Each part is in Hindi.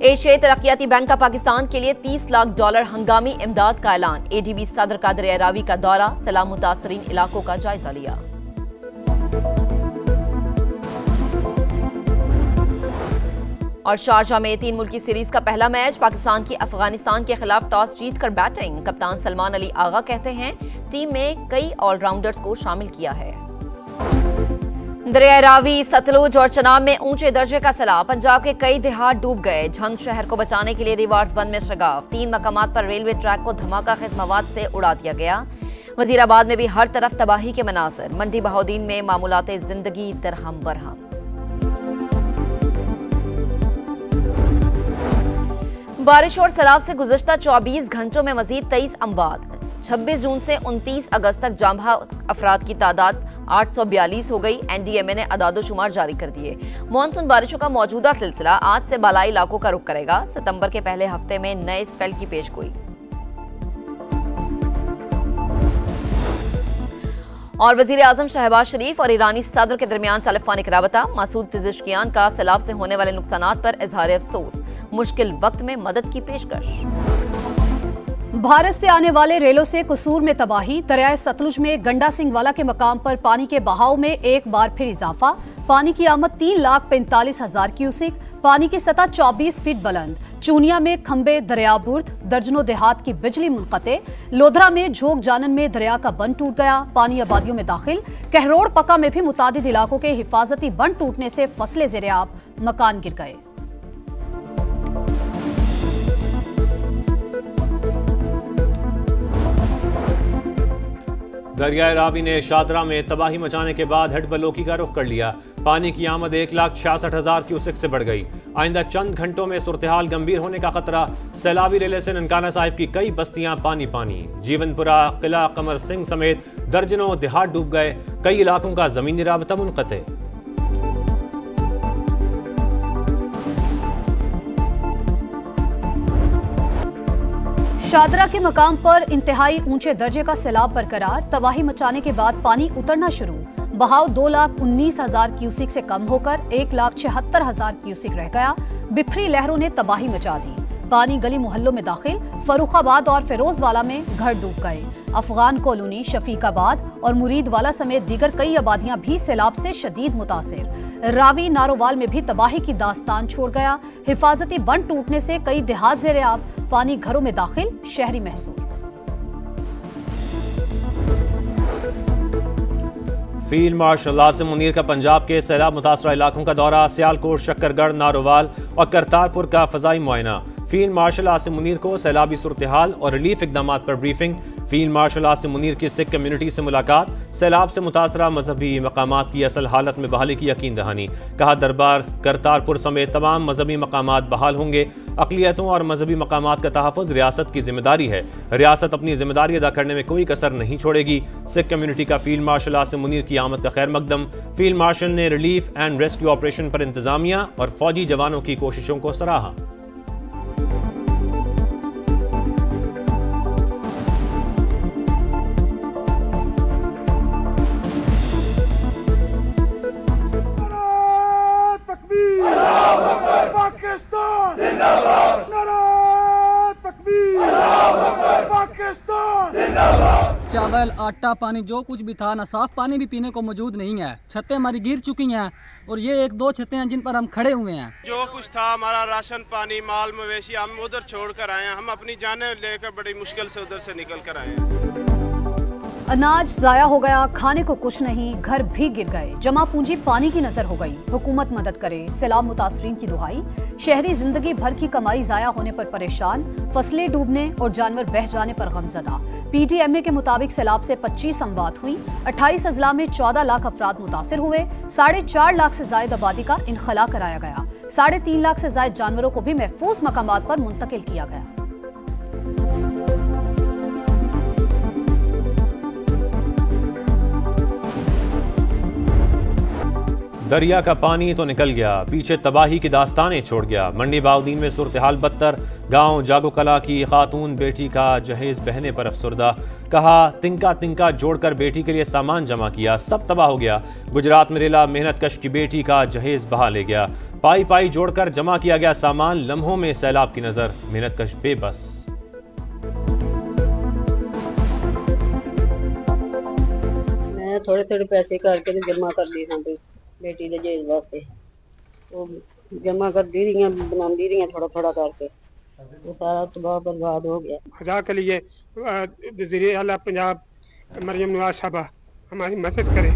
एशियाई तरक्याती बैंक का पाकिस्तान के लिए $30 लाख हंगामी इमदाद का ऐलान। एडीबी सदर का दरिया रावी का दौरा, सैलाब मुतासरीन इलाकों का जायजा लिया। और शारजाह में 3 मुल्की सीरीज का पहला मैच, पाकिस्तान की अफगानिस्तान के खिलाफ टॉस जीतकर बैटिंग। कप्तान सलमान अली आगा कहते हैं टीम में कई ऑलराउंडर्स को शामिल किया है। दरिया रावी, सतलुज और चनाब में ऊंचे दर्जे का सैलाब, पंजाब के कई देहात डूब गए। झंग शहर को बचाने के लिए रिवार्स बंद में शगाफ। 3 मकामात पर रेलवे ट्रैक को धमाका खेज मवाद से उड़ा दिया गया। वजीराबाद में भी हर तरफ तबाही के मनाजर। मंडी बहाउद्दीन में मामूलाते जिंदगी दरहम बरहम। बारिश और सैलाब से गुज़श्ता 24 घंटों में मजीद 23 अमवात। 26 जून से 29 अगस्त तक जामहा अफराद की तादाद 842 हो गई। एनडीएमए ने अदादोशुमार जारी कर दिए। मॉनसून बारिशों का मौजूदा सिलसिला आज से बालाई इलाकों का रुख करेगा। सितंबर के पहले हफ्ते में नए स्पेल की पेशगोई। और वजीर आजम शहबाज शरीफ और ईरानी सदर के दरमियान टेलीफोनिक राबता। मसूद पिज़ेश्कियान का सैलाब से होने वाले नुकसानात पर इजहार अफसोस। मुश्किल वक्त में मदद की पेशकश। भारत से आने वाले रेलों से कसूर में तबाही। दरियाए सतलुज में गंडा सिंह वाला के मकाम पर पानी के बहाव में एक बार फिर इजाफा। पानी की आमद 3,45,000 क्यूसिक। पानी की सतह 24 फीट बुलंद। चूनिया में खंबे दरिया बुर्द। दर्जनों देहात की बिजली मुनक़ते। लोधरा में झोंक जानन में दरिया का बंद टूट गया। पानी आबादियों में दाखिल। कहरोड़ पक्का में भी मुतादिद इलाकों के हिफाजती बंद टूटने से फसलें ज़ेर-ए-आब, मकान गिर गए। दरियाए रावी ने शादरा में तबाही मचाने के बाद हेड बलोकी का रुख कर लिया। पानी की आमद 1,66,000 क्यूसेक से बढ़ गई। आइंदा चंद घंटों में सूरत-ए-हाल गंभीर होने का खतरा। सैलाबी रेले से ननकाना साहिब की कई बस्तियां पानी पानी। जीवनपुरा, किला कमर सिंह समेत दर्जनों देहात डूब गए। कई इलाकों का जमीनी राबता मुनक़ते। शादरा के मकाम पर इंतहाई ऊंचे दर्जे का सैलाब बरकरार। तबाही मचाने के बाद पानी उतरना शुरू। बहाव 2,19,000 क्यूसिक से कम होकर 1,76,000 क्यूसिक रह गया। बिफरी लहरों ने तबाही मचा दी। पानी गली मोहल्लों में दाखिल। फरुखाबाद और फिरोजवाला में घर डूब गए। अफगान कॉलोनी, शफीकाबाद और मुरीदवाला समेत दीगर कई आबादियां भी सैलाब से शदीद मुतासिर। रावी नारोवाल में भी तबाही की दास्तान छोड़ गया। हिफाजती बंद टूटने से कई देहात ज़ेर-ए-आब। पानी घरों में दाखिल, शहरी महसूल। फील्ड मार्शल आसिम मुनीर का पंजाब के सैलाब मुतासरा इलाकों का दौरा। सियालकोट, शक्करगढ़, नारोवाल और करतारपुर का फजाई मुआयना। फील्ड मार्शल आसिम मुनीर को सैलाबी सूरत-ए-हाल और रिलीफ इकदाम पर briefing. Field marshal Asim Munir की सिख कम्युनिटी से मुलाकात। सैलाब से मुतासरा मजहबी मकामात की असल हालत में बहाली की यकीन दहानी। कहा दरबार करतारपुर समेत तमाम मजहबी मकामात बहाल होंगे। अक़लियतों और मजहबी मकामात का तहफ़्फ़ुज़ रियासत की जिम्मेदारी है। रियासत अपनी जिम्मेदारी अदा करने में कोई कसर नहीं छोड़ेगी। सिख कम्युनिटी का फील्ड मार्शल आसिम मुनीर की आमद का खैर मकदम। फील्ड मार्शल ने रिलीफ एंड रेस्क्यू ऑपरेशन पर इंतजामिया और फौजी जवानों की कोशिशों को सराहा। चावल, आटा, पानी जो कुछ भी था ना, साफ पानी भी पीने को मौजूद नहीं है। छतें हमारी गिर चुकी हैं और ये 1-2 छतें हैं जिन पर हम खड़े हुए हैं। जो कुछ था हमारा राशन पानी माल मवेशी हम उधर छोड़ कर आए हैं। हम अपनी जानें लेकर बड़ी मुश्किल से उधर से निकल कर आए हैं। अनाज जाया हो गया, खाने को कुछ नहीं, घर भी गिर गए। जमा पूंजी पानी की नजर हो गई। हुकूमत मदद करे, सैलाब मुतासरीन की दुहाई। शहरी जिंदगी भर की कमाई जाया होने पर परेशान। फसलें डूबने और जानवर बह जाने पर गमजदा। पीटीएमए के मुताबिक सैलाब से 25 अमवात हुई। 28 अजला में 14 लाख अफराद मुतासिर हुए। 4.5 लाख से जायद आबादी का इनखला कराया गया। 3.5 लाख से जायद जानवरों को भी महफूज मकामात पर मुंतकिल किया गया। दरिया का पानी तो निकल गया, पीछे तबाही की दास्तानें छोड़ गया। मंडी बाउदीन में सूरत हाल बदतर, गांव जागो कला की खातून बेटी का जहेज बहने पर अफसरदा। कहा तिनका तिनका जोड़कर बेटी के लिए सामान जमा किया, सब तबाह हो गया। गुजरात में रेला मेहनत कश की बेटी का जहेज बहा ले गया। पाई पाई जोड़कर जमा किया गया सामान, लम्हों में सैलाब की नजर, मेहनत कश बेबस। मैं थोड़े थोड़े पैसे करके जमा कर दी हाँ बेटी के जहेज वास्ते, वो जमा कर दी रही बना दी रही थोड़ा थोड़ा करके, वो सारा तबाह बर्बाद हो गया। खुदा के लिए वज़ीर आला पंजाब मरियम नवाज साहबा हमारी मदद करे।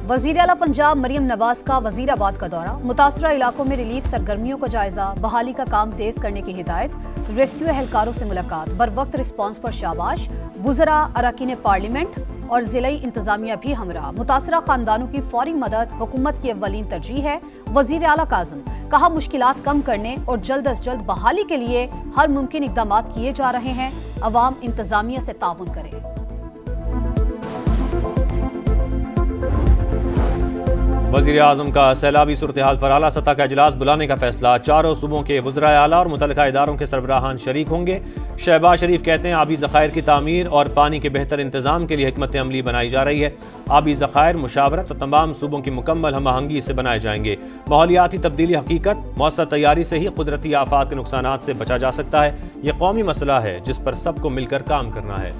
वज़ीर आला पंजाब मरियम नवाज का वज़ीराबाद का दौरा, मुतासरा इलाकों में रिलीफ सरगर्मियों का जायजा, बहाली का काम तेज करने की हिदायत, रेस्क्यू एहलकारों से मुलाकात, बर वक्त रिस्पॉन्स पर शाबाश। वुज़रा, अरकान पार्लियामेंट और ज़िलाई इंतजामिया भी हमरा। मुतासरा खानदानों की फौरी मदद हुकूमत की अव्वलीन तरजीह है। वज़ीर आला काज़म कहा मुश्किलात कम करने और जल्द अज जल्द बहाली के लिए हर मुमकिन इक़दाम किए जा रहे हैं। अवाम इंतजामिया से ताउन करे। वज़ीर आज़म का सैलाबी सूरत हाल पर आला सतह का इजलास बुलाने का फैसला। चारों सूबों के वज़राए आला और मुतल्लिका इदारों के सरबराहान शरीक होंगे। शहबाज शरीफ कहते हैं आबी ज़खायर की तामीर और पानी के बेहतर इंतजाम के लिए हिकमत अमली बनाई जा रही है। आबी ज़खायर मुशावरत और तमाम सूबों की मुकम्मल हम आहंगी से बनाए जाएंगे। माहौलियाती तब्दीली हकीकत, मौसर तैयारी से ही कुदरती आफात के नुकसानात से बचा जा सकता है। यह कौमी मसला है जिस पर सबको मिलकर काम करना है।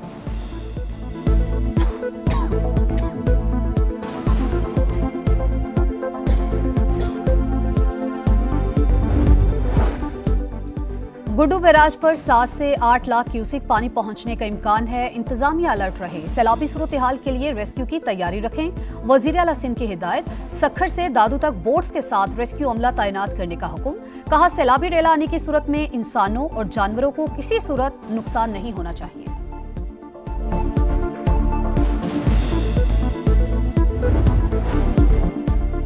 गुड्डू बैराज पर 7 से 8 लाख क्यूसिक पानी पहुंचने का इम्कान है। इंतजामिया अलर्ट रहे। सैलाबी सूरत हाल के लिए रेस्क्यू की तैयारी रखें। वज़ीर आला सिंध की हिदायत, सखर से दादू तक बोट्स के साथ रेस्क्यू अमला तैनात करने का हुक्म। कहा सैलाबी रेला आने की सूरत में इंसानों और जानवरों को किसी सूरत नुकसान नहीं होना चाहिए।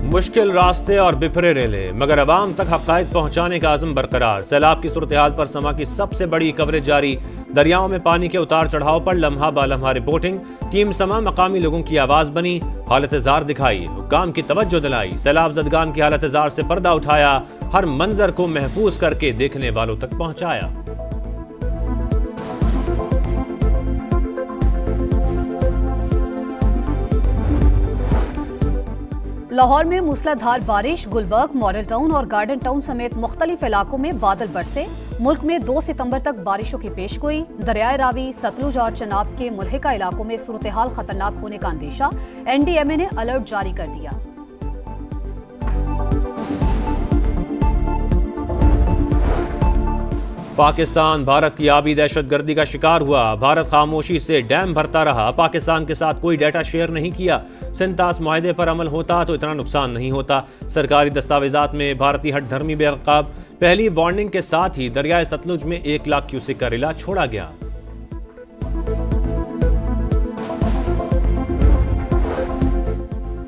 मुश्किल रास्ते और बिफरे रेले, मगर अवाम तक हक़ाइक़ पहुँचाने का आज़म बरकरार। सैलाब की सूरत हाल पर समा की सबसे बड़ी कवरेज जारी। दरियाओं में पानी के उतार चढ़ाव पर लम्हा बालम्हा रिपोर्टिंग। टीम समा मकामी लोगों की आवाज़ बनी, हालत ज़ार दिखाई, हुक्काम की तवज्जो दिलाई। सैलाब ज़दगान की हालत ज़ार से पर्दा उठाया, हर मंजर को महफूज करके देखने वालों तक पहुँचाया। लाहौर में मूसलाधार बारिश, गुलबर्ग, मॉडल टाउन और गार्डन टाउन समेत मुख्तलिफ इलाकों में बादल बरसे। मुल्क में 2 सितंबर तक बारिशों की पेशगोई। दरियाए रावी, सतलुज और चनाब के मुल्हिका इलाकों में सूरत हाल खतरनाक होने का अंदेशा। NDMA ने अलर्ट जारी कर दिया। पाकिस्तान भारत की आबी दहशतगर्दी का शिकार हुआ। भारत खामोशी से डैम भरता रहा, पाकिस्तान के साथ कोई डेटा शेयर नहीं किया। सिंतास मुआहदे पर अमल होता तो इतना नुकसान नहीं होता। सरकारी दस्तावेजात में भारतीय हट धर्मी बेनकाब। पहली वार्निंग के साथ ही दरियाए सतलुज में 1 लाख क्यूसेक का रिला छोड़ा गया।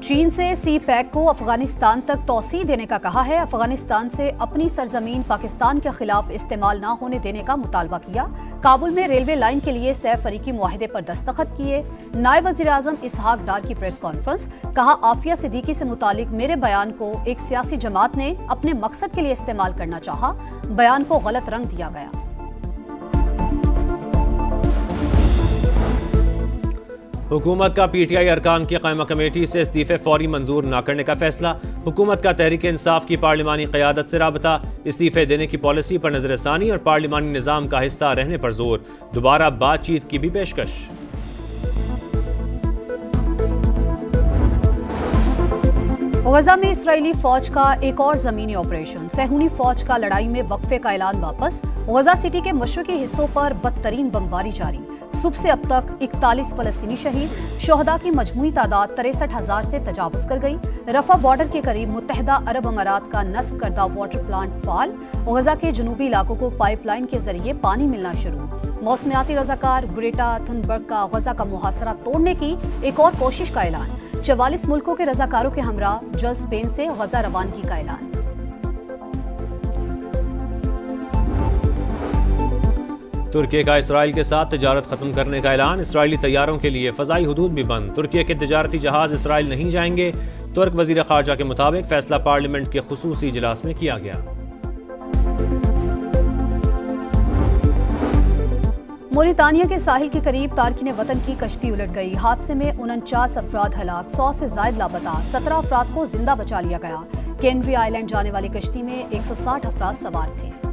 चीन से सी पैक को अफगानिस्तान तक तौसी देने का कहा है। अफगानिस्तान से अपनी सरजमीन पाकिस्तान के खिलाफ इस्तेमाल न होने देने का मुतालबा किया। काबुल में रेलवे लाइन के लिए सह फरीकी मुआहदे पर दस्तखत किए। नायब वज़ीर आज़म इसहाक डार की प्रेस कॉन्फ्रेंस, कहा आफिया सिद्दीकी से मुतालिक मेरे बयान को एक सियासी जमात ने अपने मकसद के लिए इस्तेमाल करना चाहा, बयान को गलत रंग दिया गया। हुकूमत का PTI अरकान की क़ायमा कमेटी से इस्तीफ़े फौरी मंजूर न करने का फैसला। हुकूमत का तहरीक इंसाफ की पार्लिमानी क़यादत से राबता। इस्तीफ़े देने की पॉलिसी पर नज़रसानी और पार्लिमानी निज़ाम का हिस्सा रहने पर जोर। दोबारा बातचीत की भी पेशकश। गजा में इसराइली फौज का एक और जमीनी ऑपरेशन। सहूनी फौज का लड़ाई में वक्फे का ऐलान वापस। गजा सिटी के मशरकी हिस्सों पर बदतरीन बमबारी जारी। सुबह से अब तक 41 फलस्तीनी शहीद। शोहदा की मजमूई तादाद 63,000 से तजावुज कर गई। रफा बॉर्डर के करीब मुत्तहदा अरब अमारात का नस्ब करदा वाटर प्लांट फाल। गजा के जनूबी इलाकों को पाइपलाइन के जरिए पानी मिलना शुरू। मौसमियाती रजाकार ग्रेटा थुनबर्ग का गजा का मुहासरा तोड़ने की एक और कोशिश का ऐलान। 44 मुल्कों के रजाकारों के हमरा जल्द स्पेन से गजा रवानगी का ऐलान। तुर्की का इसराइल के साथ तिजारत खत्म करने का ऐलान। इसराइली तैयारों के लिए फ़ज़ाई हदूद भी बंद। तुर्की के तिजारती जहाज इसराइल नहीं जाएंगे। तुर्क वजीर खारजा के मुताबिक फैसला पार्लियामेंट के खुसूसी इजलास में किया गया। मोरितानिया के साहिल के करीब तारकिन वतन की कश्ती उलट गई। हादसे में 49 अफराद हलाक, 100 से जायद लापता, 17 अफराद को जिंदा बचा लिया गया। कैनरी आइलैंड जाने वाली कश्ती में 160 अफराद सवार थे।